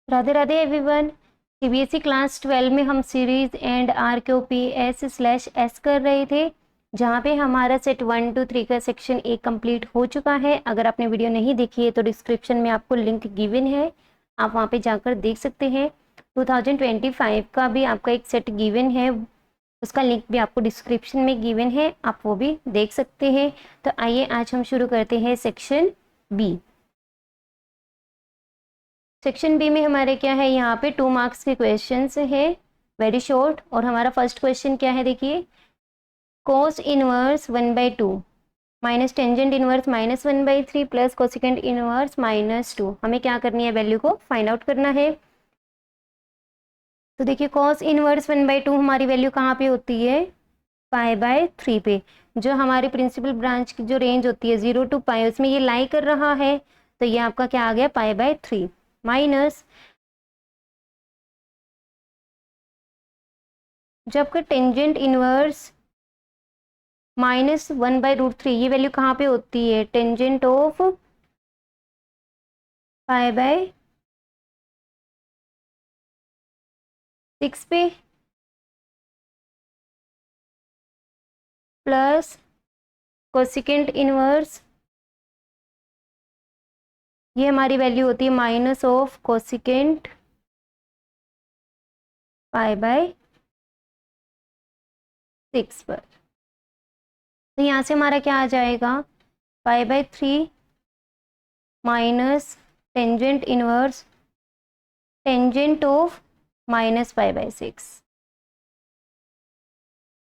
Radhe Radhe everyone. CBSE class 12 में हम series and RQPS/S कर रहे थे, जहाँ पे हमारा सेट 1 to 3 का सेक्शन एक कंप्लीट हो चुका है। अगर आपने वीडियो नहीं देखी है तो डिस्क्रिप्शन में आपको लिंक गिवन है, आप वहाँ पे जाकर देख सकते हैं। 2025 का भी आपका एक सेट गिवन है, उसका लिंक भी आपको डिस्क्रिप्शन में गिवन है, आप वो भी देख सकते हैं। तो आइए आज हम शुरू करते हैं सेक्शन बी। सेक्शन बी में हमारे क्या है, यहाँ पे 2 मार्क्स के क्वेश्चंस है, वेरी शॉर्ट। और हमारा फर्स्ट क्वेश्चन क्या है, देखिए, cos inverse 1/2 minus tangent inverse -1/3 plus cosecant inverse -2। हमें क्या करनी है, वैल्यू को फाइंड आउट करना है। तो देखिए, कॉस इनवर्स 1/2 हमारी वैल्यू कहाँ पे होती है, π/3 पे। जो हमारी प्रिंसिपल ब्रांच की जो रेंज होती है 0 to π, उसमें ये लाई कर रहा है, तो ये आपका क्या आ गया, π/3 माइनस, जब का टेंजेंट इनवर्स -1/√3, ये वैल्यू कहाँ पे होती है, टेंजेंट ऑफ π/6 पे प्लस कोसिकेंट इनवर्स, ये हमारी वैल्यू होती है माइनस ऑफ कोसिकेंट π/6 पर। तो यहाँ से हमारा क्या आ जाएगा, π/3 minus tangent inverse tangent of -π/6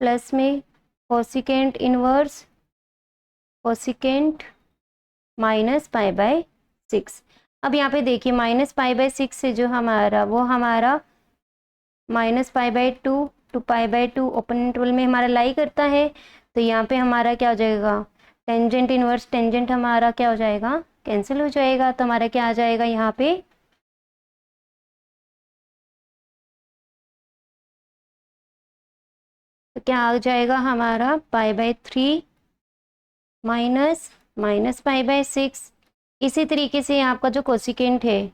plus में कोसिकेंट इनवर्स कोसिकेंट -π/6। अब यहाँ पे देखिए, -π/6 से जो हमारा वो हमारा -π/2 to π/2 ओपन इंटरवल में हमारा लाई करता है। तो यहाँ पे हमारा क्या हो जाएगा, टेंजेंट इनवर्स टेंजेंट हमारा क्या हो जाएगा, कैंसिल हो जाएगा। तो हमारा क्या आ जाएगा यहाँ पे, तो क्या आ जाएगा हमारा π/3 माइनस -π/6। इसी तरीके से आपका जो कोसिकेंट है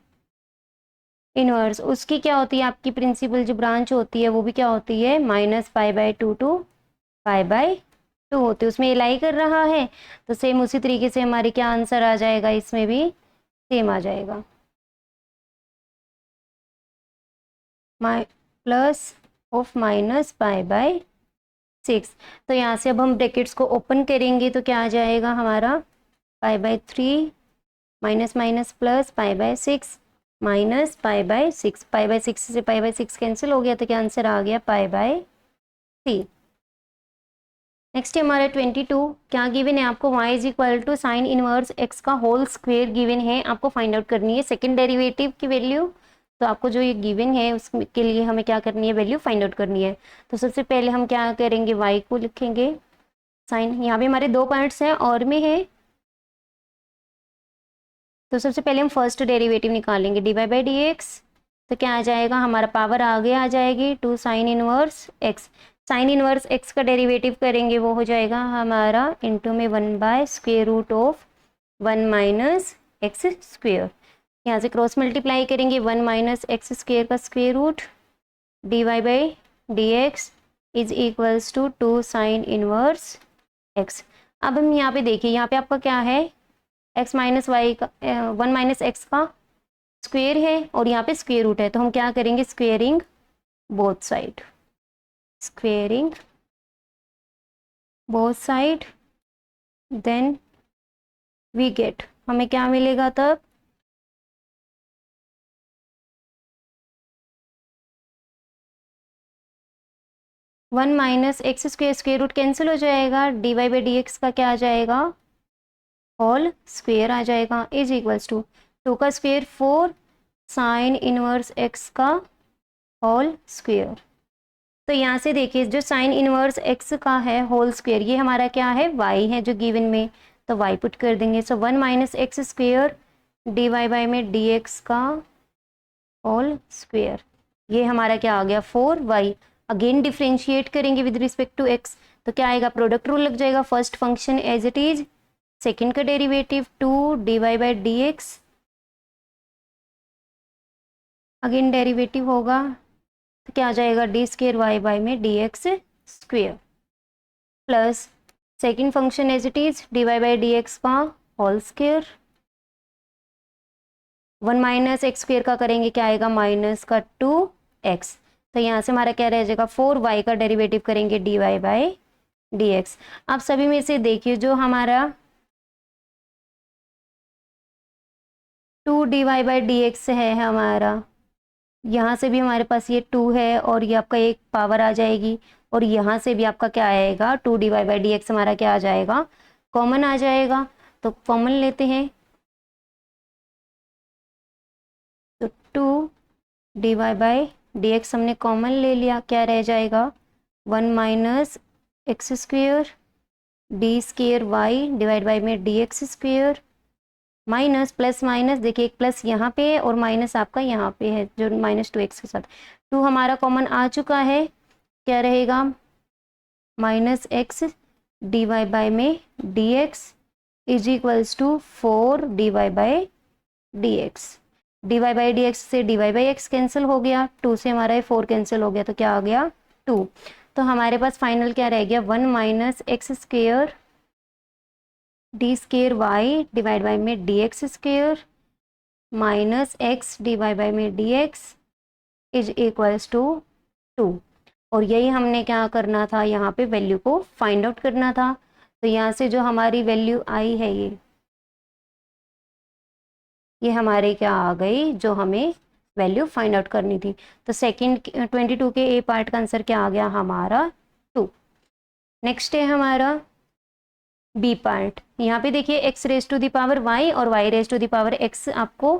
इनवर्स, उसकी क्या होती है, आपकी प्रिंसिपल जो ब्रांच होती है वो भी क्या होती है, -π/2 to π/2 होती है, उसमें लाई कर रहा है। तो सेम उसी तरीके से हमारी क्या आंसर आ जाएगा, इसमें भी सेम आ जाएगा, प्लस ऑफ -π/6। तो यहाँ से अब हम ब्रैकेट्स को ओपन करेंगे तो क्या आ जाएगा हमारा, π/3 माइनस माइनस प्लस π/6 माइनस π/6, π/6 से π/6 कैंसिल हो गया, तो क्या आंसर आ गया, π/3। नेक्स्ट हमारा 22, क्या गिवन है आपको, y is equal to sine inverse x का होल स्क्वायर गिवन है, आपको फाइंड आउट करनी है सेकंड डेरिवेटिव की वैल्यू। तो आपको जो ये गिवन है उसके लिए हमें क्या करनी है, वैल्यू फाइंड आउट करनी है। तो सबसे पहले हम क्या करेंगे, y को लिखेंगे साइन, यहाँ पे हमारे 2 पार्ट्स हैं और में है। तो सबसे पहले हम फर्स्ट डेरिवेटिव निकालेंगे, dy/dx। तो क्या आ जाएगा, हमारा पावर आगे आ जाएगी 2 sine inverse x। Sign inverse x का डेरिवेटिव करेंगे, वो हो जाएगा हमारा इंटू में 1/√1 माइनस एक्स स्क्वेयर। यहाँ से क्रॉस मल्टीप्लाई करेंगे, 1 माइनस एक्स स्क्वेयर का square root, dy/dx is equals to 2 sine inverse x। अब हम यहाँ पे देखिए, यहाँ पे आपका क्या है, x माइनस वाई का 1 माइनस एक्स का स्क्वेयर है और यहाँ पे स्क्वेयर रूट है। तो हम क्या करेंगे, squaring both side, squaring both side, then we get, हमें क्या मिलेगा तब, one minus x square, square root cancel हो जाएगा, dy/dx का क्या आ जाएगा, होल स्क्वेयर आ जाएगा, इज इक्वल्स टू 2 का स्क्वेयर 4 साइन इनवर्स x का होल स्क्वेयर। तो यहाँ से देखिए, जो साइन इनवर्स x का है होल स्क्वेयर, ये हमारा क्या है, y है जो गिवन में, तो y पुट कर देंगे। So 1 minus x square dy में dx का होल स्क्वेयर, ये हमारा क्या आ गया, 4y। अगेन डिफ्रेंशिएट करेंगे विद रिस्पेक्ट टू x, तो क्या आएगा, प्रोडक्ट रूल लग जाएगा, first function as it is, second का डेरिवेटिव 2 dy/dx अगेन डेरिवेटिव होगा तो क्या आ जाएगा, डी स्क्वेयर वाई बाई में d x square plus second function as it is d y by d x का whole square, 1 minus x square का करेंगे क्या आएगा, माइनस का 2x। तो यहाँ से हमारा क्या रह जाएगा, 4y का डेरिवेटिव करेंगे dy बाई डी एक्स। आप सभी में से देखिए जो हमारा 2 dy बाई डी एक्स है हमारा, यहाँ से भी हमारे पास ये 2 है और ये आपका एक पावर आ जाएगी, और यहाँ से भी आपका क्या आएगा, 2 dy बाई डी एक्स हमारा क्या आ जाएगा, कॉमन आ जाएगा। तो कॉमन लेते हैं, तो 2 dy बाई डी एक्स हमने कॉमन ले लिया, क्या रह जाएगा, 1 minus x square d square y divide by में d x square minus plus minus, देखिए एक प्लस यहाँ पे है और माइनस आपका यहाँ पे है जो माइनस 2x के साथ, 2 हमारा कॉमन आ चुका है, क्या रहेगा, minus x d y by में d x is equals to 4 d y by d x. D y by d x से d y by x cancel हो गया, 2 से हमारा ये 4 कैंसिल हो गया, तो क्या आ गया 2। तो हमारे पास फाइनल क्या रह गया, 1 minus x square d square y divide by में d x square minus x d y by में d x is equals to 2। और यही हमने क्या करना था, यहाँ पे वैल्यू को फाइंड आउट करना था। तो यहाँ से जो हमारी वैल्यू आई है ये हमारे क्या आ गई, जो हमें वैल्यू फाइंड आउट करनी थी। तो सेकंड 22 के ए पार्ट का आंसर क्या आ गया हमारा 2। नेक्स्ट है हमारा बी पार्ट। यहाँ पे देखिए x raise to the power y और y raise to the power x आपको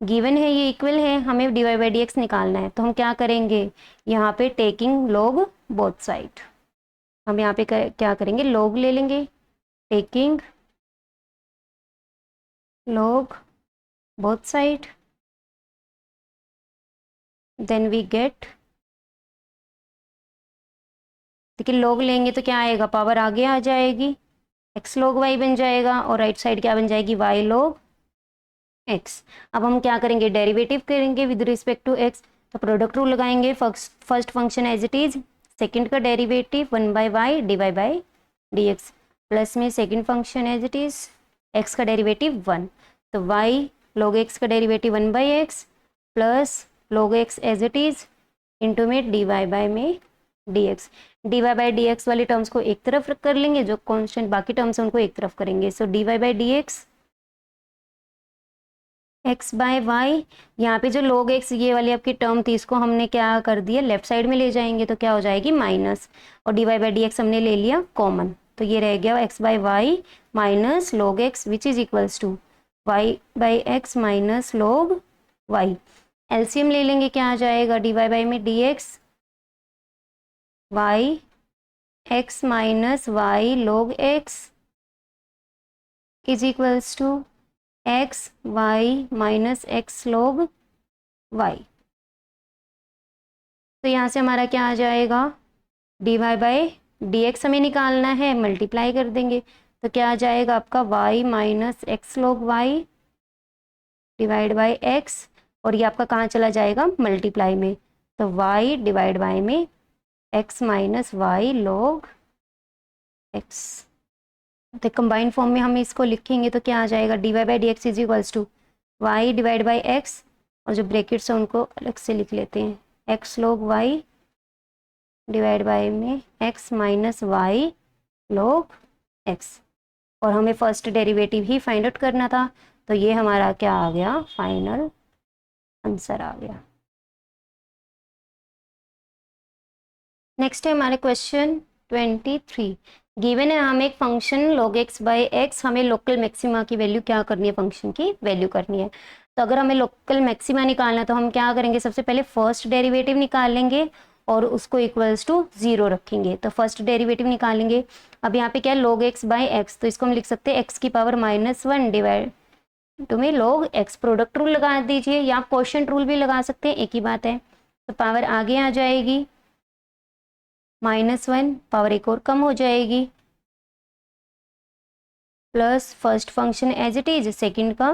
गिवन है, ये इक्वल है, हमें d y by d x निकालना है। तो हम क्या करेंगे, यहाँ पे टेकिंग लॉग बोथ साइड, हम यहाँ पे क्या करेंगे, लॉग ले लेंगे, taking log both side, then we get, देखिए log लेंगे तो क्या आएगा, पावर आगे आ जाएगी, x log y बन जाएगा, और राइट साइड क्या बन जाएगी, y log x। अब हम क्या करेंगे, डेरिवेटिव करेंगे विद रिस्पेक्ट टू x। तो प्रोडक्ट रूल लगाएंगे, first function as it is, second का derivative 1 by y d y by d x, plus में second function as it is x का डेरिवेटिव 1, तो y log x का derivative 1 by x plus log x as it is into में d y by में d x. D y by d x वाली terms को एक तरफ कर लेंगे, जो कॉन्स्टेंट बाकी टर्म्स हैं उनको एक तरफ करेंगे। So d y by d x x by y, यहाँ पे जो log x ये वाली आपकी टर्म थी इसको हमने क्या कर दिया, लेफ्ट साइड में ले जाएंगे, तो क्या हो जाएगी माइनस, और d y by d x हमने ले लिया कॉमन, तो ये रह गया x by y minus log x which is equals to y by x minus log y। LCM ले लेंगे, क्या आ जाएगा, डी वाई बाई में d x y x minus y log x is equals to x y minus x log y। तो यहाँ से हमारा क्या आ जाएगा, d y by d x हमें निकालना है, मल्टीप्लाई कर देंगे, तो क्या आ जाएगा आपका y minus x log y divide by x, और ये आपका कहाँ चला जाएगा, मल्टीप्लाई में, तो y डिवाइड बाई में x minus y log x। तो कंबाइन फॉर्म में हम इसको लिखेंगे तो क्या आ जाएगा, d y by d x is equals to y divide by x, और जो ब्रैकेट्स हैं उनको अलग से लिख लेते हैं, x log y divide by में x minus y log x। और हमें फर्स्ट डेरिवेटिव ही फाइंड आउट करना था, तो ये हमारा क्या आ गया, फाइनल आंसर आ गया। नेक्स्ट है हमारे क्वेश्चन 23। गिवन है हमें एक function log x by x, हमें लोकल मैक्सिमा की वैल्यू क्या करनी है, फंक्शन की वैल्यू करनी है। तो अगर हमें लोकल मैक्सिमा निकालना है तो हम क्या करेंगे, सबसे पहले फर्स्ट डेरिवेटिव निकाल लेंगे और उसको इक्वल्स टू 0 रखेंगे, तो फर्स्ट डेरिवेटिव निकालेंगे। अब यहाँ पे क्या है, log x बाई एक्स, तो इसको हम लिख सकते हैं x की पावर -1 डिवाइड टू में log x। प्रोडक्ट रूल लगा दीजिए या आप क्वोशिएंट रूल भी लगा सकते हैं, एक ही बात है। तो पावर आगे आ जाएगी -1, पावर एक और कम हो जाएगी, plus first function as it is, second का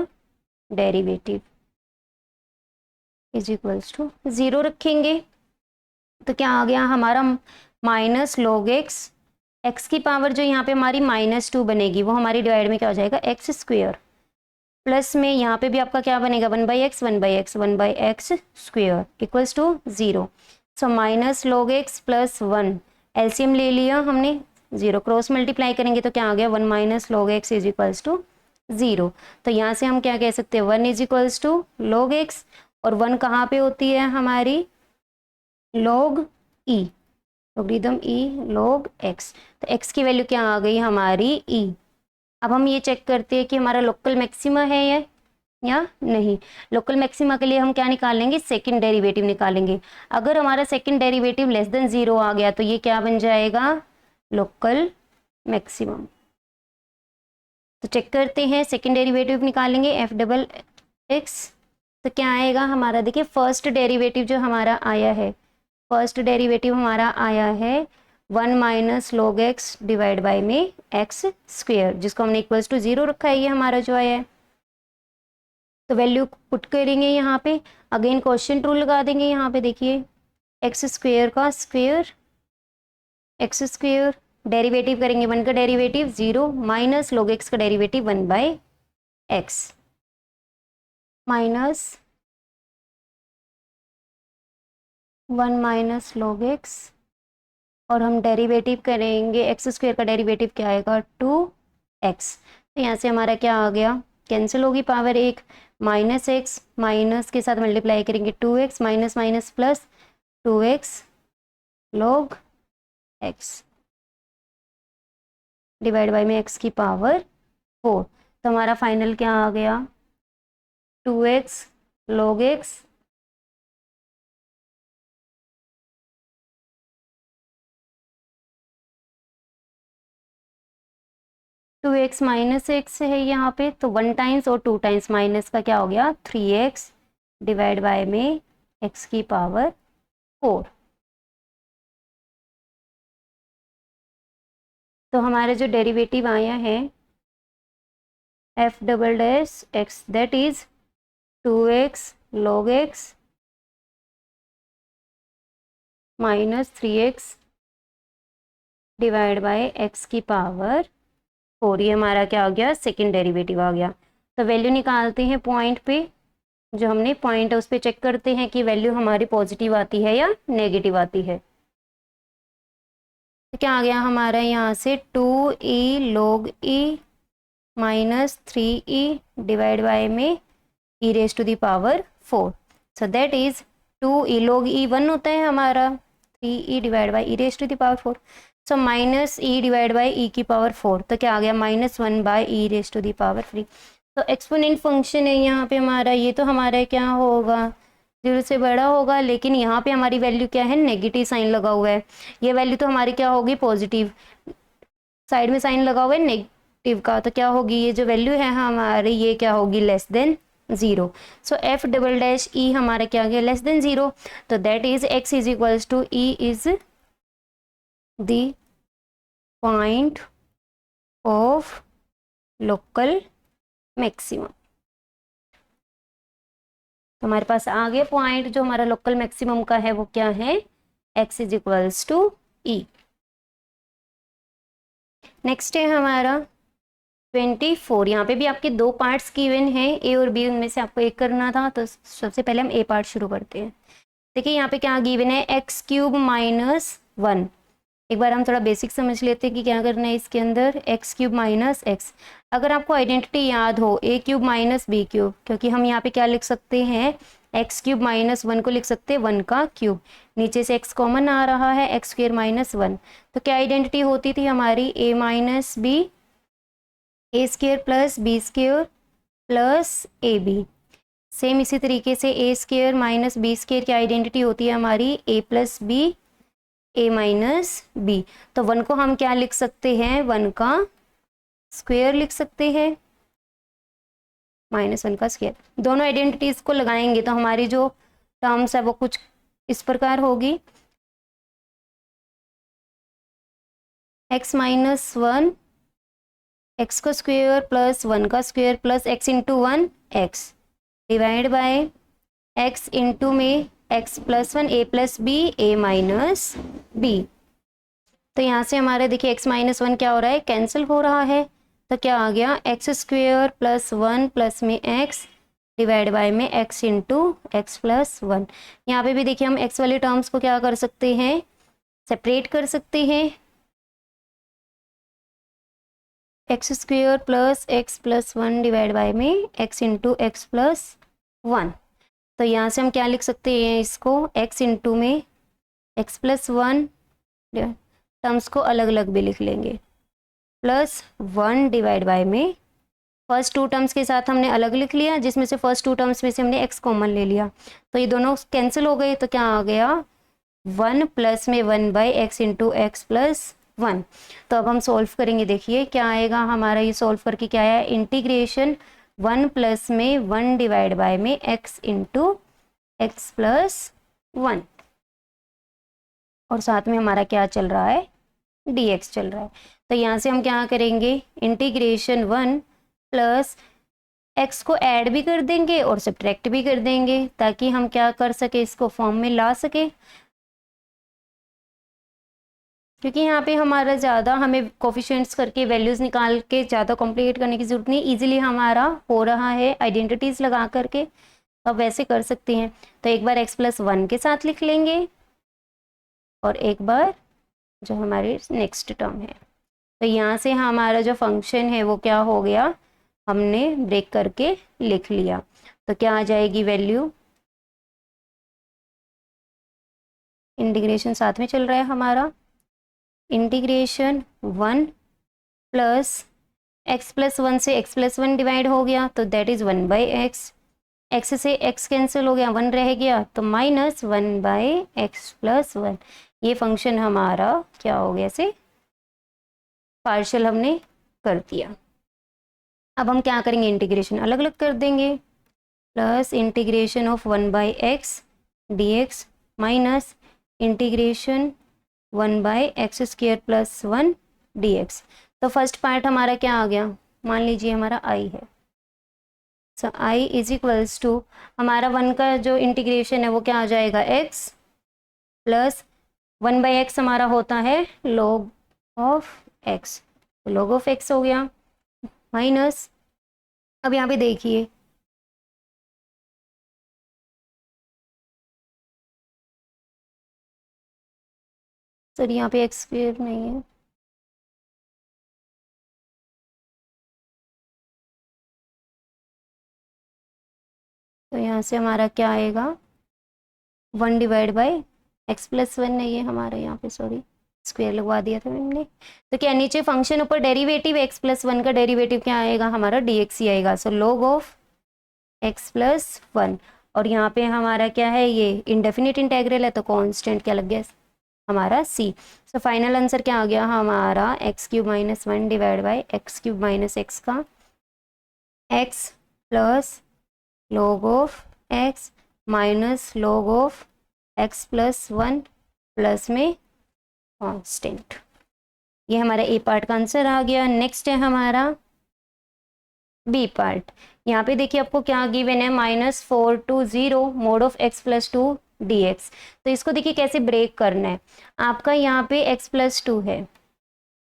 डेरिवेटिव इज इक्वल्स टू 0 रखेंगे तो क्या आ गया हमारा माइनस लॉग एक्स, एक्स की पावर जो यहाँ पे हमारी -2 बनेगी वो हमारी डिवाइड में क्या हो जाएगा एक्स स्क्वेयर, प्लस में यहाँ पे भी आपका क्या बनेगा 1/x 1/x 1/x square equals to 0। So minus log x plus 1, LCM ले लिया हमने, 0 क्रॉस मल्टीप्लाई करेंगे तो क्या आ गया 1 minus log x is equals to 0। तो यहाँ से हम क्या कह सकते हैं 1 is equals to log x, और 1 कहाँ पे होती है हमारी log e, logarithm e log x, तो एक्स की वैल्यू क्या आ गई हमारी ई। अब हम ये चेक करते हैं कि हमारा लोकल मैक्सिमा है या नहीं। लोकल मैक्सिमा के लिए हम क्या निकालेंगे सेकंड डेरिवेटिव निकालेंगे। अगर हमारा सेकंड डेरिवेटिव लेस देन 0 आ गया तो ये क्या बन जाएगा लोकल मैक्सिमम। तो चेक करते हैं सेकंड डेरिवेटिव निकालेंगे एफ डबल एक्स, तो क्या आएगा हमारा, देखिए फर्स्ट डेरिवेटिव जो हमारा आया है, फर्स्ट डेरिवेटिव हमारा आया है 1 minus log x divide by में एक्स स्क्वेयर, जिसको हमने इक्वल्स टू 0 रखा है, ये हमारा जो आया है। तो वैल्यू पुट करेंगे यहाँ पे, अगेन क्वेश्चन रूल लगा देंगे यहाँ पे, देखिए एक्स स्क्वेयर का स्क्वेयर एक्स स्क्वेयर, डेरिवेटिव करेंगे 1 का डेरिवेटिव 0 माइनस लॉग एक्स का derivative 1/x minus 1 minus log x, और हम डेरिवेटिव करेंगे एक्स स्क्वेयर का डेरिवेटिव क्या आएगा 2x। तो यहाँ से हमारा क्या आ गया कैंसिल होगी पावर 1, माइनस एक्स माइनस के साथ मल्टीप्लाई करेंगे 2x minus minus plus 2x log x divide by में x की पावर 4। तो हमारा फाइनल क्या आ गया 2x log x two x minus x है यहाँ पे, तो 1 टाइम्स और 2 टाइम्स माइनस का क्या हो गया 3x डिवाइड बाय में x की पावर 4। तो हमारे जो डेरिवेटिव आया है F double dash x that is 2x log x minus 3x divide by x की पावर 4, ये हमारा क्या आ गया सेकेंड डेरिवेटिव आ गया। तो वैल्यू निकालते हैं पॉइंट पे, जो हमने पॉइंट है उस पर चेक करते हैं कि वैल्यू हमारी पॉजिटिव आती है या नेगेटिव आती है। तो क्या आ गया हमारा यहाँ से 2e log e minus 3e divide by में e raise to the power 4। So that is 2e log e 1 होता है हमारा, 3e divide by e raise to the power 4। So minus e divide by e की power 4, तो क्या आ गया -1 by e raise to the power 3। तो exponent function है यहाँ पे हमारा, ये तो हमारा क्या होगा 0 से बड़ा होगा, लेकिन यहाँ पे हमारी वैल्यू क्या है नेगेटिव साइन लगा हुआ है, ये वैल्यू तो हमारी क्या होगी पॉजिटिव, साइड में साइन लगा हुआ है नेगेटिव का, तो क्या होगी ये जो वैल्यू है हमारी ये क्या होगी less than 0। So F double dash E हमारा क्या गया लेस देन 0, तो that is x is equals to E is the point of local maximum. तो हमारे पास आगे पॉइंट जो हमारा लोकल मैक्सिमम का है वो क्या है x is equals to E. Next है हमारा 24, यहाँ पे भी आपके 2 पार्ट्स गिवन हैं ए और बी, उनमें से आपको एक करना था, तो सबसे पहले हम ए पार्ट शुरू करते हैं। देखिए यहाँ पे क्या गिवन है एक्स क्यूब माइनस 1। एक बार हम थोड़ा बेसिक समझ लेते हैं कि क्या करना है इसके अंदर, एक्स क्यूब माइनस एक्स। अगर आपको आइडेंटिटी याद हो ए क्यूब माइनस बी क्यूब, क्योंकि हम यहाँ पे क्या लिख सकते हैं एक्स क्यूब माइनस 1 को लिख सकते हैं 1 का क्यूब, नीचे से एक्स कॉमन आ रहा है एक्स स्क्वेयर माइनस 1। तो क्या आइडेंटिटी होती थी हमारी a minus b a square plus b square plus a b. Same इसी तरीके से a square minus b square की आइडेंटिटी होती है हमारी a plus b a minus b. तो 1 को हम क्या लिख सकते हैं 1 का स्क्वेयर लिख सकते हैं -1 का स्क्वेयर। दोनों आइडेंटिटीज को लगाएंगे तो हमारी जो टर्म्स है वो कुछ इस प्रकार होगी x माइनस 1 एक्स का स्क्वेयर प्लस 1 का square plus x into 1 x divide by x into में x plus one A plus b a minus b. तो यहाँ से हमारे देखिए x माइनस वन क्या हो रहा है, कैंसिल हो रहा है। तो क्या आ गया, x square plus one plus में x डिवाइड बाय में x into x plus one. यहाँ पे भी देखिए हम x वाले टर्म्स को क्या कर सकते हैं, सेपरेट कर सकते हैं। X square plus x plus one divide by में x into x plus one. तो यहाँ से हम क्या लिख सकते हैं इसको, x इंटू में x प्लस वन, टर्म्स को अलग अलग भी लिख लेंगे, प्लस वन डिवाइड बाय में फर्स्ट टू टर्म्स के साथ हमने अलग लिख लिया, जिसमें से फर्स्ट टू टर्म्स में से हमने x कॉमन ले लिया, तो ये दोनों कैंसिल हो गए। तो क्या आ गया, वन प्लस में one by x into x plus one. तो अब हम सॉल्व करेंगे, देखिए क्या आएगा हमारा, ये सॉल्व करके क्या आया, इंटीग्रेशन वन प्लस में वन डिवाइड बाय में x into x plus one, और साथ में हमारा क्या चल रहा है, dx चल रहा है। तो यहाँ से हम क्या करेंगे, इंटीग्रेशन वन प्लस x को ऐड भी कर देंगे और सब्ट्रैक्ट भी कर देंगे, ताकि हम क्या कर सके, इसको फॉर्म में ला सके। क्योंकि यहाँ पे हमारा ज़्यादा हमें कोफिशिएंट्स करके वैल्यूज़ निकाल के ज़्यादा कॉम्प्लिकेट करने की ज़रूरत नहीं, इजीली हमारा हो रहा है आइडेंटिटीज़ लगा करके, तो अब वैसे कर सकते हैं। तो एक बार x प्लस वन के साथ लिख लेंगे और एक बार जो हमारी नेक्स्ट टर्म है। तो यहाँ से हमारा जो फंक्शन है वो क्या हो गया, हमने ब्रेक करके लिख लिया। तो क्या आ जाएगी वैल्यू, इंटीग्रेशन साथ में चल रहा है हमारा, integration one plus x plus one से एक्स प्लस वन डिवाइड हो गया, तो that is one by x, x से एक्स कैंसिल हो गया, वन रह गया, तो minus one by x plus one. ये फंक्शन हमारा क्या हो गया, से पार्शियल हमने कर दिया। अब हम क्या करेंगे, इंटीग्रेशन अलग अलग कर देंगे, plus integration of one by x D x minus integration one by x square plus one D x. तो फर्स्ट पार्ट हमारा क्या आ गया, मान लीजिए हमारा आई है, सो आई इज इक्वल्स टू हमारा वन का जो इंटीग्रेशन है वो क्या आ जाएगा, x plus one by x हमारा होता है लॉग ऑफ एक्स, तो लॉग ऑफ एक्स हो गया, माइनस, अब यहाँ पे देखिए सर यहाँ पे एक्स स्क्वायर नहीं है, तो यहाँ से हमारा क्या आएगा, one divide by x plus one नहीं है हमारा यहाँ पे, सॉरी स्क्वायर लगवा दिया था मैंने। तो क्या नीचे फंक्शन ऊपर डेरिवेटिव एक्स प्लस वन का डेरिवेटिव क्या आएगा हमारा, डी एक्स ही आएगा, so log of x plus one. और यहाँ पे हमारा क्या है, ये इंडेफिनिट इंटेग्रल है, तो कांस्टेंट क्या लग गया हमारा सी। सो फाइनल आंसर क्या आ गया हमारा, x cube minus one divide by x cube minus x का x plus log of x minus log of x plus one plus में कांस्टेंट। ये हमारा ए पार्ट का आंसर आ गया। नेक्स्ट है हमारा बी पार्ट। यहाँ पे देखिए आपको क्या गिवन है, minus four two zero mod of x plus two D x. तो इसको देखिए कैसे ब्रेक करना है। आपका यहाँ पे एक्स प्लस टू है,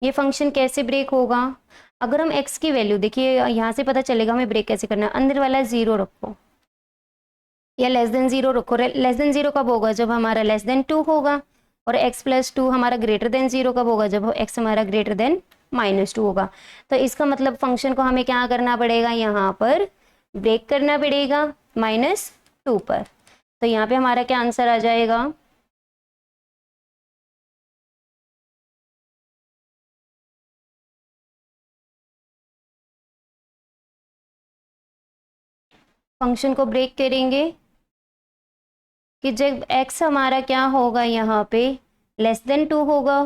ये फंक्शन कैसे ब्रेक होगा, अगर हम x की वैल्यू देखिए यहाँ से पता चलेगा हमें ब्रेक कैसे करना है। अंदर वाला जीरो रखो या लेस देन जीरो रखो। लेस देन जीरो कब होगा, जब हमारा लेस देन टू होगा, और x प्लस टू हमारा ग्रेटर देन जीरो कब होगा, जब x हमारा ग्रेटर देन माइनस टू होगा। तो इसका मतलब फंक्शन को हमें क्या करना पड़ेगा, यहाँ पर ब्रेक करना पड़ेगा माइनस टू पर। तो यहाँ पे हमारा क्या आंसर आ जाएगा, फंक्शन को ब्रेक करेंगे कि जब x हमारा क्या होगा यहाँ पे लेस देन टू होगा,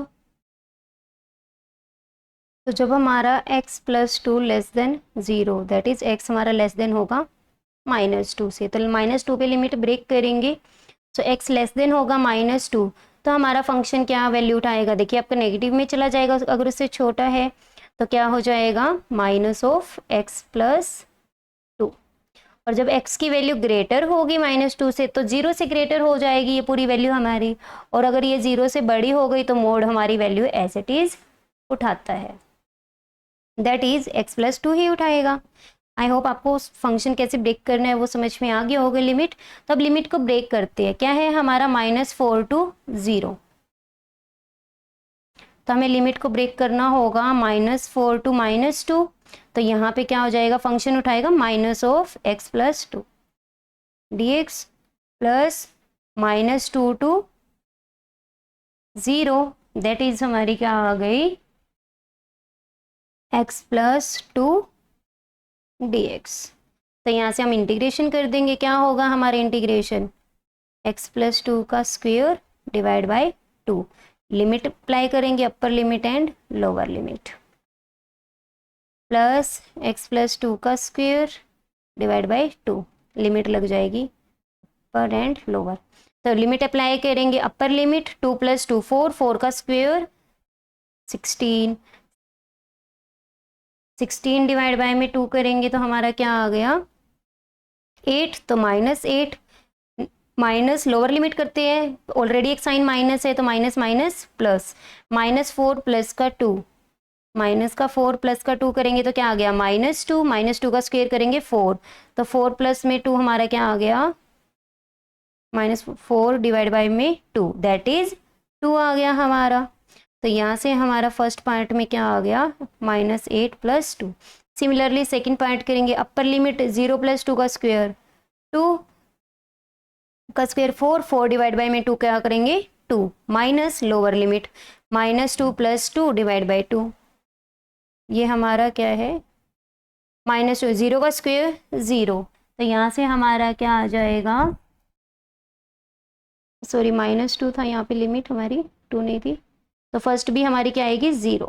तो जब हमारा x plus two less than zero, that is x हमारा लेस देन होगा माइनस टू से, तो माइनस टू पे लिमिट ब्रेक करेंगे। तो x लेस देन होगा माइनस टू, तो हमारा फंक्शन क्या वैल्यू उठाएगा, देखिए आपका नेगेटिव में चला जाएगा अगर उससे छोटा है, तो क्या हो जाएगा minus of x plus two. और जब x की वैल्यू ग्रेटर होगी -2 से तो 0 से ग्रेटर हो जाएगी ये पूरी वैल्यू हमारी, और अगर ये 0 से बड़ी हो गई तो मोड हमारी वैल्यू एज इट इज उठाता है, दैट इज x+2 ही उठाएगा। आई होप आपको फंक्शन कैसे ब्रेक करना है वो समझ में आ गया होगा लिमिट। तो अब लिमिट को ब्रेक करते हैं, क्या है हमारा -4 to 0, तो हमें लिमिट को ब्रेक करना होगा -4 to -2, तो यहाँ पे क्या हो जाएगा, फंक्शन उठाएगा -(x+2) dx plus -2 to 0, that is हमारी क्या आ गई x+2 dx। तो यहाँ से हम इंटीग्रेशन कर देंगे, क्या होगा हमारा इंटीग्रेशन, x+2 का square divide by 2, limit apply करेंगे upper limit and lower limit, plus x+2 का स्क्वायर डिवाइड बाय 2, लिमिट लग जाएगी अपर एंड लोअर। तो लिमिट अप्लाई करेंगे अपर लिमिट 2 + 2 4, 4 का स्क्वायर 16, 16 डिवाइड बाय में 2 करेंगे तो हमारा क्या आ गया 8, तो -8, माइनस लोअर लिमिट करते हैं, ऑलरेडी एक साइन माइनस है तो माइनस माइनस प्लस, -4 प्लस का 2, माइनस का 4 प्लस का 2 करेंगे तो क्या आ गया -2, -2 का स्क्वायर करेंगे 4, तो 4 प्लस में 2 हमारा क्या आ गया -4 डिवाइड बाय में 2, दैट इज 2 आ गया हमारा। तो यहाँ से हमारा फर्स्ट पार्ट में क्या आ गया -8 + 2। सिमिलरली सेकंड पार्ट करेंगे, अपर लिमिट 0 + 2 का स्क्वायर 2 का स्क्वायर 4, 4 डिवाइड बाय में 2 क्या करेंगे 2, minus lower limit -2 + 2 divide by 2, ये हमारा क्या है -2, 0 का स्क्वायर 0, तो यहाँ से हमारा क्या आ जाएगा, सॉरी -2 था यहाँ पे लिमिट हमारी, 2 नहीं थी, तो फर्स्ट भी हमारी क्या आएगी 0,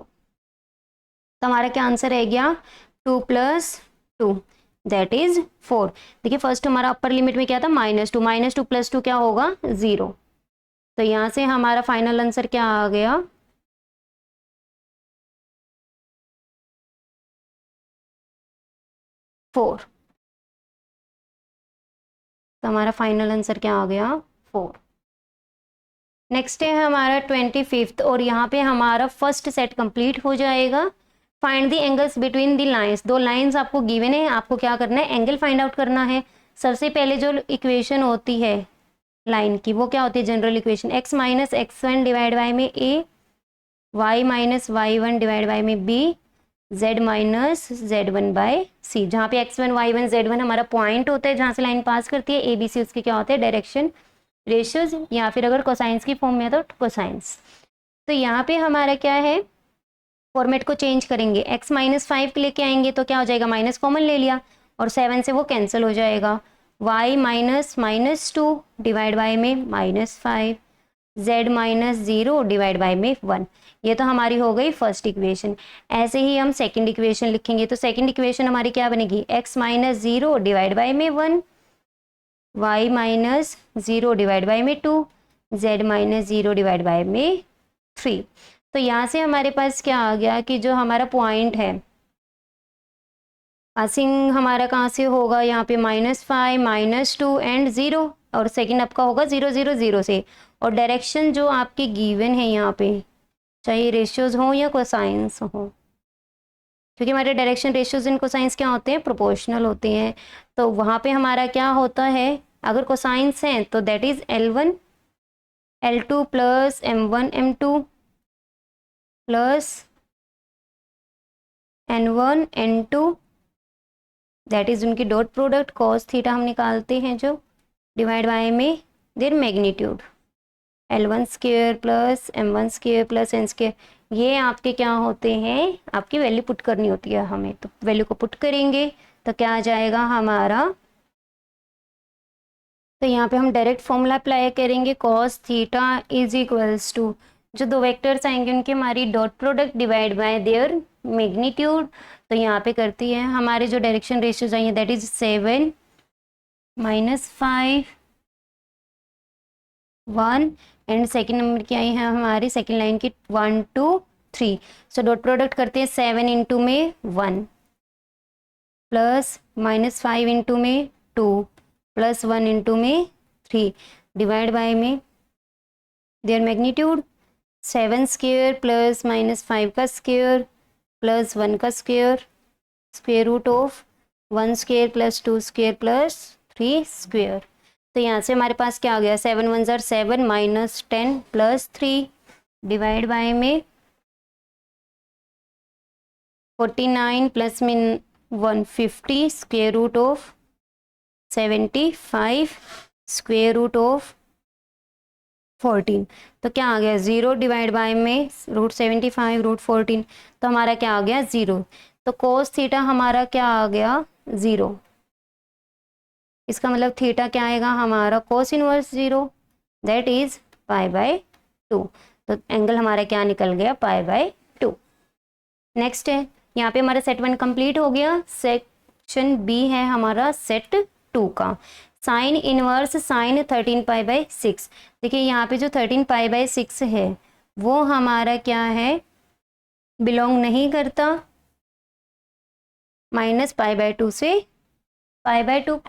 तो हमारा क्या आंसर है गया 2 + 2 दैट इज 4। देखिए फर्स्ट हमारा अपर लिमिट में क्या था -2, -2 + 2 क्या होगा 0, तो यहाँ से हमारा फाइनल आंसर क्या आ गया 4, तो हमारा फाइनल आंसर क्या आ गया 4। नेक्स्ट है हमारा 25th, और यहाँ पे हमारा फर्स्ट सेट कंप्लीट हो जाएगा। Find the angles between the lines, दो लाइंस आपको गिवन है, आपको क्या करना है एंगल फाइंड आउट करना है। सबसे पहले जो इक्वेशन होती है लाइन की वो क्या होती है general equation, x - x1 divide by में a, y - y1 divide by में b, z - z1 by c, जहाँ पे x1 y1 z1 हमारा पॉइंट होता है जहाँ से लाइन पास करती है, a b c उसके क्या होते हैं डायरेक्शन रेशियोज, या फिर अगर कोसाइंस की फॉर्म में है तो कोसाइंस। तो यहाँ पे हमारा क्या है फॉर्मेट को चेंज करेंगे, x -5 लेके आएंगे तो क्या हो जाएगा माइनस कॉमन ले लिया और 7 से वो कैंसिल हो जाएगा, y -2 डिवाइड बाय में -5, z -0 डिवाइड बाय में 1, ये तो हमारी हो गई फर्स्ट इक्वेशन। ऐसे ही हम सेकंड इक्वेशन लिखेंगे, तो सेकंड इक्वेशन हमारी क्या बनेगी x -0 डिवाइड बाय में 1, y -0 डिवाइड बाय में 2, z -0 डिवाइड बाय में 3। तो यहाँ से हमारे पास क्या आ गया कि जो हमारा पॉइंट है पासिंग हमारा कहाँ से होगा यहाँ पे -5 -2 एंड 0, और सेकंड आपका होगा 0 0 0 से, और डायरेक्शन जो आपकी गिवन है यहाँ पे चाहे रेशियोज हो या कोसाइंस हो, क्योंकि हमारे डायरेक्शन रेशियोज इन कोसाइंस क्या होते हैं प्रोपोर्शनल होते हैं, तो वहाँ पे हमारा क्या होता है अगर कोसाइंस हैं तो that is L1 L2 plus M1 M2 plus N1 N2, that is उनकी डॉट प्रोडक्ट कॉस थीटा हम निकालते हैं जो, डिवाइड बाय में their magnitude L1 square plus M1 square plus N square, ये आपके क्या होते हैं आपकी वैल्यू पुट करनी होती है हमें, तो वैल्यू को पुट करेंगे तो क्या आ जाएगा हमारा, तो यहाँ पे हम डायरेक्ट फॉर्मूला अप्लाई करेंगे cos theta is equals to जो दो वेक्टर्स आएंगे उनके हमारी dot product divide by their magnitude, तो यहाँ पे करती है हमारे जो डायरेक्शन रेशियोज आएंगे that is 7 -5 1, and second number की आई है हमारी सेकेंड लाइन की 1 2 3, सो डॉट प्रोडक्ट करते हैं 7 इंटू में 1 प्लस -5 इंटू में 2 प्लस 1 इंटू में 3 डिवाइड बाय में their magnitude 7 square plus minus 5 का स्क्वेयर प्लस 1 का square square root of 1 square plus 2 square plus 3 square. तो यहाँ से हमारे पास क्या आ गया 7 1 ज़र 7 माइनस 10 प्लस 3 डिवाइड बाय में 49 प्लस में 150 square root of 75 square root of 14। तो क्या आ गया 0 डिवाइड बाय में रूट 75 रूट 14, तो हमारा क्या आ गया 0। तो कोस थीटा हमारा क्या आ गया 0। इसका मतलब थीटा क्या आएगा हमारा कोस इनवर्स 0 दैट इज π/2। तो एंगल हमारा क्या निकल गया π/2। नेक्स्ट है यहाँ पे हमारा सेट 1 कंप्लीट हो गया। सेक्शन बी है हमारा सेट 2 का। Sine inverse sine 13π/6। देखिए यहाँ पे जो 13π/6 है वो हमारा क्या है बिलोंग नहीं करता -π/2 से π/2।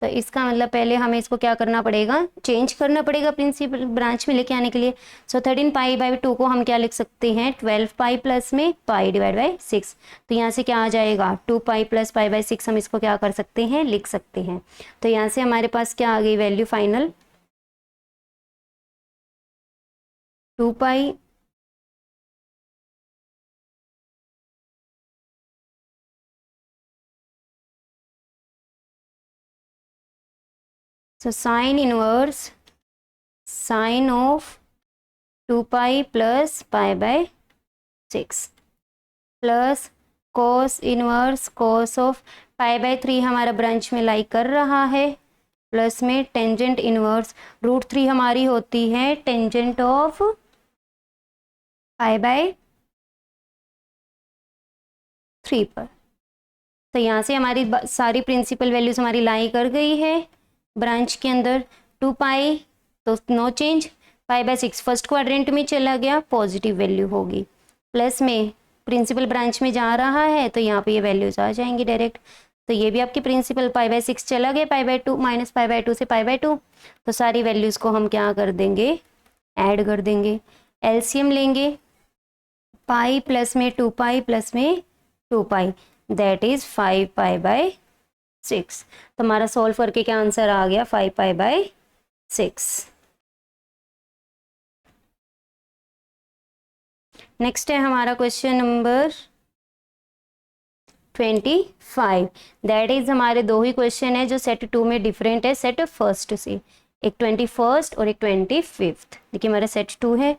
तो इसका मतलब पहले हमें इसको क्या करना पड़ेगा चेंज करना पड़ेगा प्रिंसिपल ब्रांच में लेके आने के लिए। सो 13π/2 को हम क्या लिख सकते हैं 12π प्लस में पाई डिवाइड बाई 6। तो यहाँ से क्या आ जाएगा 2π प्लस π/6 हम इसको क्या कर सकते हैं लिख सकते हैं। तो यहाँ से हमारे पास क्या आ गई value final 2π So sin inverse sin of 2π plus π/6 plus cos inverse cos of π/3 हमारा ब्रांच में लाई कर रहा है प्लस में टेंजेंट इनवर्स √3 हमारी होती है टेंजेंट ऑफ π/3 पर। तो यहाँ से हमारी सारी प्रिंसिपल वैल्यूज हमारी लाई कर गई है ब्रांच के अंदर। 2π तो नो चेंज π/6 फर्स्ट क्वाड्रेंट में चला गया पॉजिटिव वैल्यू होगी प्लस में प्रिंसिपल ब्रांच में जा रहा है तो यहाँ पे ये वैल्यूज आ जाएंगी डायरेक्ट। तो ये भी आपकी प्रिंसिपल π/6 चला गया π/2 माइनस π/2 से π/2। तो सारी वैल्यूज को हम क्या कर देंगे ऐड कर देंगे एलसीएम लेंगे पाई प्लस में 2π प्लस में 2π दैट इज 5π/6। तो हमारा सॉल्व करके क्या आंसर आ गया 5π/6। नेक्स्ट है हमारा क्वेश्चन नंबर 25 दैट इज हमारे दो ही क्वेश्चन है जो सेट 2 में डिफरेंट है सेट फर्स्ट से, एक 21st और एक 25th। देखिए हमारा सेट 2 है।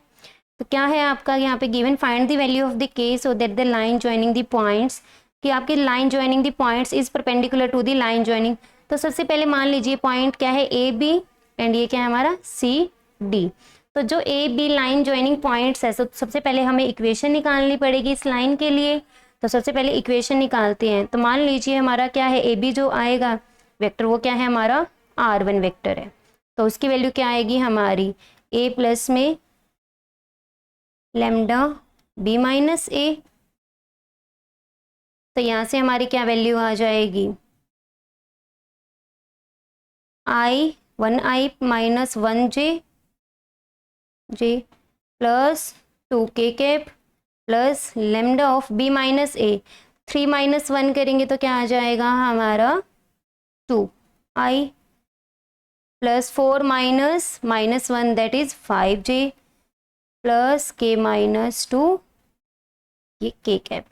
तो क्या है आपका यहाँ पे given find the value of the case और that the line joining the points कि आपकी line joining the points is perpendicular to the line joining. तो सबसे पहले मान लीजिए पॉइंट क्या है ए बी एंड ये क्या है हमारा सी डी। तो जो A B line joining points है सबसे पहले हमें इक्वेशन निकालनी पड़ेगी इस लाइन के लिए। तो सबसे पहले इक्वेशन निकालते हैं। तो मान लीजिए हमारा क्या है ए बी जो आएगा वेक्टर वो क्या है हमारा r1 वेक्टर है। तो उसकी वैल्यू क्या आएगी हमारी a प्लस में लैम्डा b माइनस a। तो यहाँ से हमारी क्या वैल्यू आ जाएगी1i minus 1j plus 2k cap plus lambda of b minus a। 3 minus 1 करेंगे तो क्या आ जाएगा हमारा 2i plus 4 minus -1 that is 5j plus k minus 2 ये k कैप।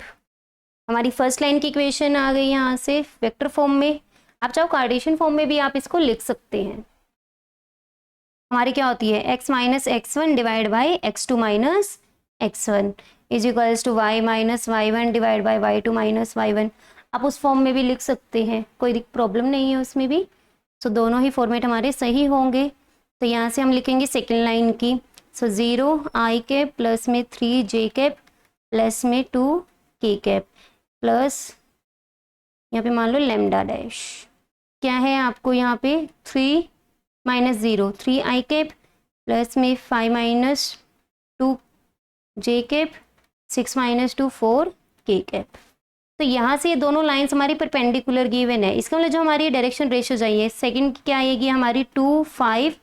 हमारी फर्स्ट लाइन की इक्वेशन आ गई यहाँ से वेक्टर फॉर्म में। आप चाहो कार्टेशियन फॉर्म में भी आप इसको लिख सकते हैं। हमारी क्या होती है x minus x1 divide by x2 minus x1 is equals to y minus y1 divide by y2 minus y1। आप उस फॉर्म में भी लिख सकते हैं कोई प्रॉब्लम नहीं है उसमें भी। सो दोनों ही फॉर्मेट हमारे सही होंगे। तो यहाँ से हम लिखेंगे सेकेंड लाइन की। सो 0i कैप प्लस में 3j कैप प्लस में 2k कैप प्लस यहाँ पे मान लो लैम्डा डैश क्या है आपको यहाँ पे 3 माइनस 0 3i कैप प्लस में 5 minus 2j cap 6 minus 2 4k cap. तो यहाँ से ये दोनों लाइंस हमारी परपेंडिकुलर गिवन है, इसका मतलब जो हमारी डायरेक्शन रेशियो चाहिए सेकंड क्या आएगी हमारी 2 5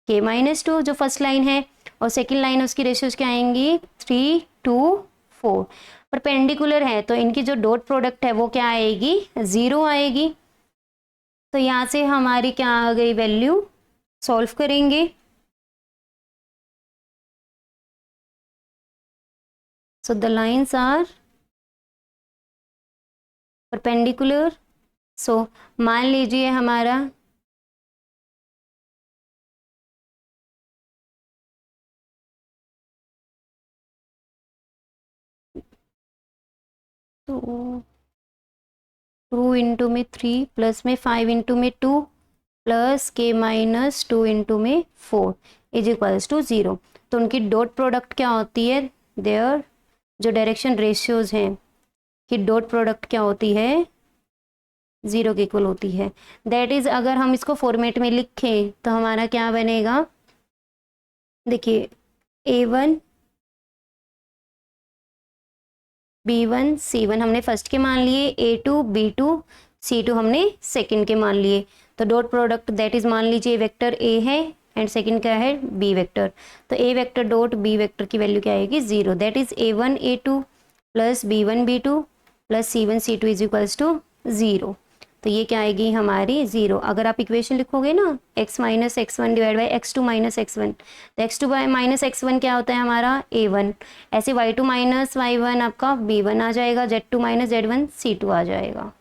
k-2 जो फर्स्ट लाइन है, और सेकंड लाइन उसकी रेशियोज क्या आएंगी 3 2 4। परपेंडिकुलर है तो इनकी जो डॉट प्रोडक्ट है वो क्या आएगी 0 आएगी। तो यहाँ से हमारी क्या आ गई वैल्यू, सॉल्व करेंगे। So the lines are perpendicular. So मान लीजिए हमारा तो 2 इंटू में 3 प्लस में 5 इंटू में 2 प्लस k-2 इंटू में 4 इज इक्वल्स टू 0। तो उनकी डॉट प्रोडक्ट क्या होती है, देयर जो डायरेक्शन रेशियोज हैं कि डॉट प्रोडक्ट क्या होती है 0 के इक्वल होती है। दैट इज अगर हम इसको फॉर्मेट में लिखें तो हमारा क्या बनेगा, देखिए a1 b1 c1 हमने फर्स्ट के मान लिए, a2 b2 c2 हमने सेकंड के मान लिए। तो डॉट प्रोडक्ट दैट इज मान लीजिए वेक्टर a है एंड सेकंड क्या है b वेक्टर। तो a vector dot b vector की वैल्यू क्या आएगी 0। That is a1 a2 plus b1 b2 plus c1 c2 is equals to 0। तो ये क्या आएगी हमारी 0। अगर आप इक्वेशन लिखोगे ना x minus x1 divide by x2 minus x1, तो x2 माइनस x1 क्या होता है हमारा a1, ऐसे y2 माइनस y1 आपका b1 आ जाएगा, z2 माइनस z1 c2 आ जाएगा।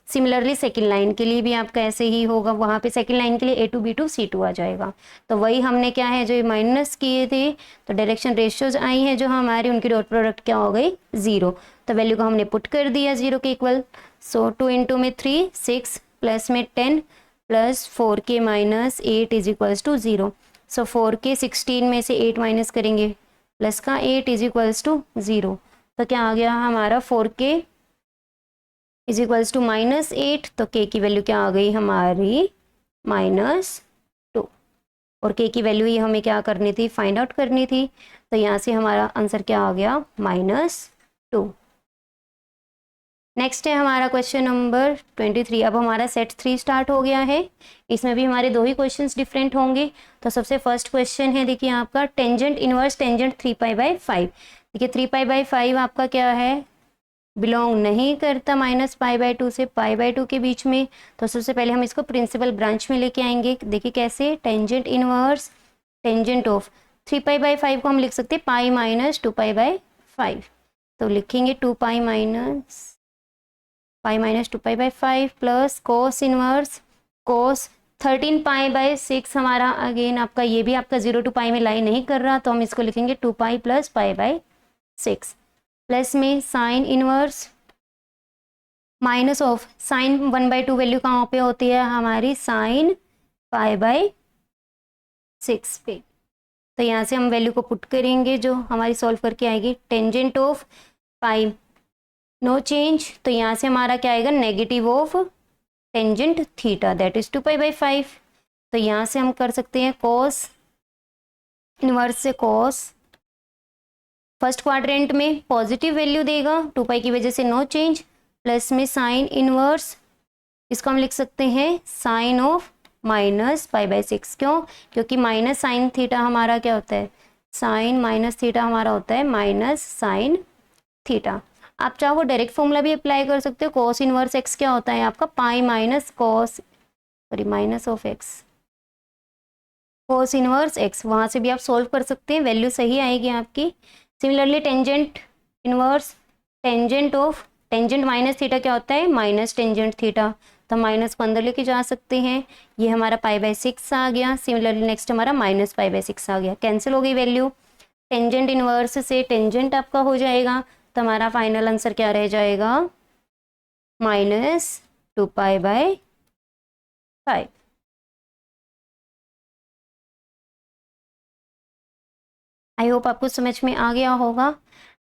सिमिलरली सेकेंड लाइन के लिए भी आपका ऐसे ही होगा, वहाँ पे सेकेंड लाइन के लिए a2 b2 c2 आ जाएगा। तो वही हमने क्या है जो माइनस किए थे, तो डायरेक्शन रेशियोज आई हैं जो हमारी, उनकी डॉट प्रोडक्ट क्या हो गई 0। तो वैल्यू को हमने पुट कर दिया 0 के इक्वल। सो 2 इंटू में 3 6 प्लस में 10 plus 4k-8 is equals to 0। So 4k 16 में से 8 माइनस करेंगे प्लस का 8 इज इक्वल्स टू 0। तो क्या आ गया हमारा 4k इज इक्वल्स टू -8। तो k की वैल्यू क्या आ गई हमारी -2, और k की वैल्यू ये हमें क्या करनी थी फाइंड आउट करनी थी। तो यहाँ से हमारा आंसर क्या आ गया -2। नेक्स्ट है हमारा क्वेश्चन नंबर 23। अब हमारा सेट 3 स्टार्ट हो गया है, इसमें भी हमारे 2 ही क्वेश्चंस डिफरेंट होंगे। तो सबसे फर्स्ट क्वेश्चन है देखिए आपका टेंजेंट इनवर्स टेंजेंट 3π/5। देखिए 3π/5 आपका क्या है बिलोंग नहीं करता -π/2 से π/2 के बीच में। तो सबसे पहले हम इसको प्रिंसिपल ब्रांच में लेके आएंगे। देखिए कैसे, टेंजेंट इनवर्स टेंजेंट ऑफ 3π/5 को हम लिख सकते हैं π - 2π/5। तो लिखेंगे 2π - 2π/5 प्लस कोस इनवर्स कोस 13π/6 हमारा अगेन आपका ये भी आपका 0 to π में लाई नहीं कर रहा, तो हम इसको लिखेंगे 2π + π/6 प्लस में sine inverse minus of sine 1/2 value कहाँ पे होती है हमारी साइन π/6 पे। तो यहाँ से हम वैल्यू को पुट करेंगे जो हमारी सॉल्व करके आएगी। Tangent of pi no change, तो यहाँ से हमारा क्या आएगा negative of tangent theta that is 2π/5। तो यहाँ से हम कर सकते हैं कॉस इनवर्स से कॉस फर्स्ट क्वाड्रेंट में पॉजिटिव वैल्यू देगा 2π की वजह से नो चेंज, प्लस में साइन इनवर्स इसको हम लिख सकते हैं साइन ऑफ -π/6। क्यों, क्योंकि माइनस साइन थीटा हमारा क्या होता है साइन माइनस थीटा हमारा होता है माइनस साइन थीटा। आप चाहो डायरेक्ट फॉर्मूला भी अप्लाई कर सकते हो। कॉस इनवर्स एक्स क्या होता है आपका pi minus cos sorry minus of x cos inverse x, वहाँ से भी आप सोल्व कर सकते हैं, वैल्यू सही आएगी आपकी। Similarly tangent inverse tangent of tangent minus theta क्या होता है माइनस टेंजेंट थीटा, तो माइनस को अंदर लेके जा सकते हैं। ये हमारा π/6 आ गया। सिमिलरली नेक्स्ट हमारा -π/6 आ गया, कैंसिल हो गई वैल्यू। टेंजेंट इनवर्स से टेंजेंट आपका हो जाएगा, तो हमारा फाइनल आंसर क्या रह जाएगा -2π/5। आई होप आपको समझ में आ गया होगा।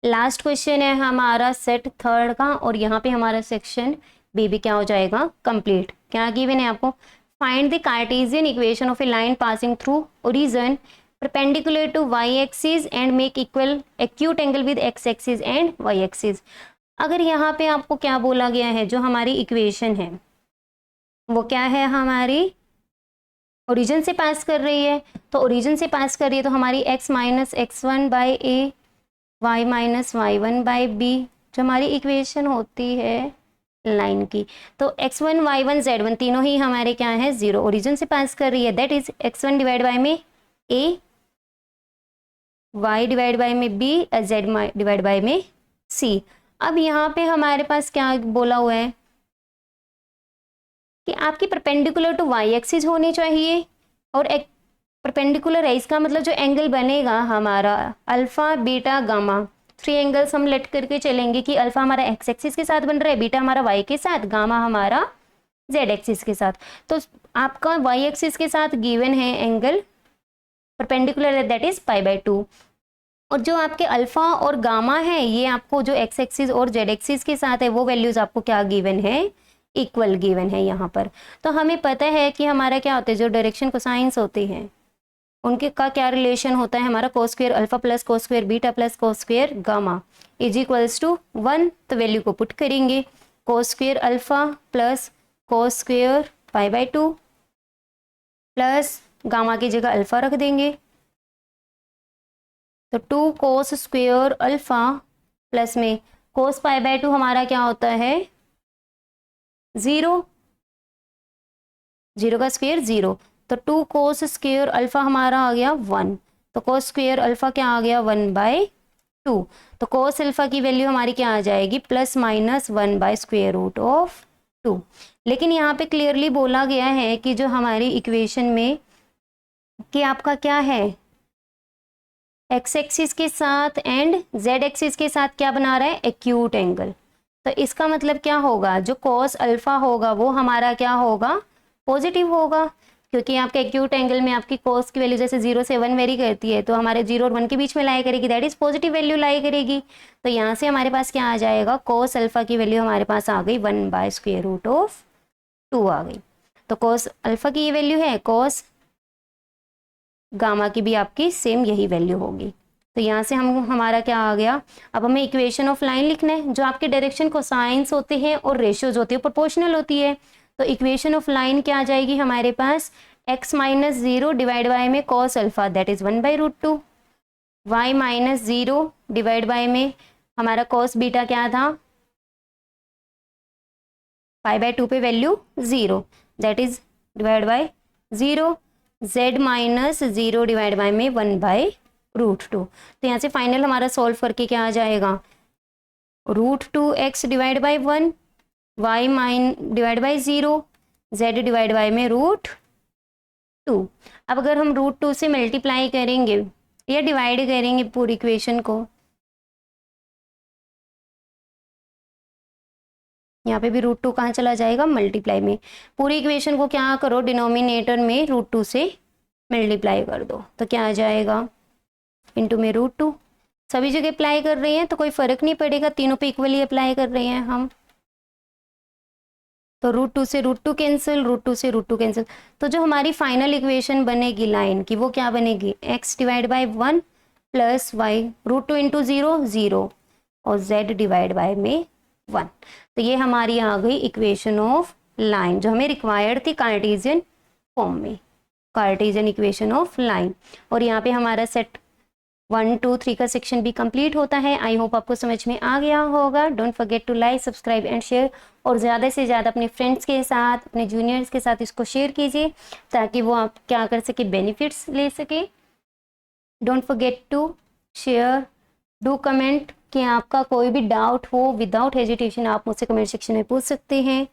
लास्ट क्वेश्चन है हमारा सेट थर्ड का, और यहाँ पे हमारा सेक्शन बी भी क्या हो जाएगा कंप्लीट। क्या गिवन है आपको, find the Cartesian equation of a line passing through origin perpendicular to y axis and make equal acute angle with x axis and y axis. अगर यहाँ पे आपको क्या बोला गया है, जो हमारी इक्वेशन है वो क्या है, हमारी ओरिजिन से पास कर रही है, तो ओरिजिन से पास कर रही है तो हमारी x minus x1 by a, y minus y1 by b, जो हमारी इक्वेशन होती है लाइन की, तो x1 y1 z1 तीनों ही हमारे क्या है, जीरो, ओरिजिन से पास कर रही है, that is x1 divide by में a, y डिवाइड बाय में b, z डिवाइड बाय में c। अब यहाँ पे हमारे पास क्या बोला हुआ है कि आपकी परपेंडिकुलर टू y एक्सिस होनी चाहिए, और एक परपेंडिकुलर है, इसका मतलब जो एंगल बनेगा हमारा alpha beta gamma, three angles हम लेट करके चलेंगे कि अल्फा हमारा एक्स एक्सिस के साथ बन रहा है, बीटा हमारा वाई के साथ, गामा हमारा जेड एक्सिस के साथ। तो आपका वाई एक्सिस के साथ गिवन है एंगल परपेंडिकुलर है, दैट इज पाई बाय 2, और जो आपके अल्फा और गामा है ये आपको जो एक्स एक्सिस और जेड एक्सिस के साथ है वो वैल्यूज आपको क्या गिवन है, इक्वल गिवन है यहाँ पर। तो हमें पता है कि हमारा क्या होता है, जो डायरेक्शन कोसाइंस होती हैं उनके का क्या रिलेशन होता है, हमारा cos square alpha plus cos square beta plus cos square gamma is equals to 1। तो वैल्यू को पुट करेंगे, cos square alpha plus cos square pi by 2 plus gamma की जगह अल्फा रख देंगे, तो 2 कोस स्क्वायर अल्फा प्लस में कोस पाई बाय 2 हमारा क्या होता है, 0, 0 का स्क्वायर 0, तो 2 कोस स्क्वायर अल्फा हमारा आ गया 1, तो कोस स्क्वायर अल्फा क्या आ गया 1 बाय 2, तो कोस अल्फा की वैल्यू हमारी क्या आ जाएगी, plus minus 1 by square root of 2। लेकिन यहाँ पे क्लियरली बोला गया है कि जो हमारी इक्वेशन में कि आपका क्या है, एक्स एक्सिस के साथ एंड जेड एक्सिस के साथ क्या बना रहा है, एक्यूट एंगल। तो इसका मतलब क्या होगा, जो कोस अल्फा होगा वो हमारा क्या होगा, पॉजिटिव होगा, क्योंकि आपके एक्यूट एंगल में आपकी कोस की वैल्यू जैसे 0 से 1 वेरी करती है, तो हमारे 0 और 1 के बीच में लाई करेगी, दैट इज पॉजिटिव वैल्यू लाई करेगी। तो यहाँ से हमारे पास क्या आ जाएगा, कोस अल्फा की वैल्यू हमारे पास आ गई 1 बाय स्क्वायर रूट ऑफ 2 आ गई। तो कोस अल्फा की ये वैल्यू है, कोस गामा की भी आपकी सेम यही वैल्यू होगी। तो यहाँ से हमारा क्या आ गया, अब हमें इक्वेशन ऑफ लाइन लिखना है, जो आपके डायरेक्शन कोसाइंस होते हैं और रेशियोज होती है प्रोपोर्शनल होती है। तो इक्वेशन ऑफ लाइन क्या आ जाएगी हमारे पास, x माइनस 0 डिवाइड बाय में cos alpha that is 1 by root 2, y minus 0 divide by में हमारा कॉस बीटा क्या था, पाई बाय 2 पे value 0 that is divide by 0, z minus 0 divide by में 1 बाई रूट 2। तो यहाँ से फाइनल हमारा सॉल्व करके क्या आ जाएगा, root 2x divide by 1, y minus divide by 0, z divide by में रूट 2। अब अगर हम रूट 2 से मल्टीप्लाई करेंगे या डिवाइड करेंगे पूरी इक्वेशन को, यहाँ पे भी रूट 2 कहाँ चला जाएगा, मल्टीप्लाई में, पूरी इक्वेशन को क्या करो, डिनोमिनेटर में रूट 2 से मल्टीप्लाई कर दो, तो क्या आ जाएगा, इंटू में रूट 2, सभी जगह अप्लाई कर रहे हैं तो कोई फर्क नहीं पड़ेगा, तीनों पे इक्वली अप्लाई कर रहे हैं हम। तो रूट 2 से रूट 2 कैंसिल, रूट 2 से रूट 2 कैंसिल, तो जो हमारी फाइनल इक्वेशन बनेगी लाइन की वो क्या बनेगी, x divide by 1 plus y root 2 into 0 0 और z डिवाइड बाय में 1। तो ये हमारी आ गई इक्वेशन ऑफ लाइन जो हमें रिक्वायर्ड थी कार्टेशियन फॉर्म में, कार्टेशियन इक्वेशन ऑफ लाइन। और यहाँ पे हमारा सेट 1 2 3 का सेक्शन भी कंप्लीट होता है। आई होप आपको समझ में आ गया होगा। Don't forget to like subscribe and share, और ज़्यादा से ज़्यादा अपने फ्रेंड्स के साथ, अपने जूनियर्स के साथ इसको शेयर कीजिए ताकि वो आप क्या कर सके, बेनिफिट्स ले सके। Don't forget to share, do comment कि आपका कोई भी डाउट हो विदाउट हेजिटेशन आप मुझसे कमेंट सेक्शन में पूछ सकते हैं।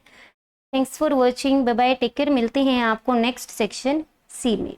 Thanks for watching, bye bye, take care. मिलते हैं आपको नेक्स्ट सेक्शन सी में।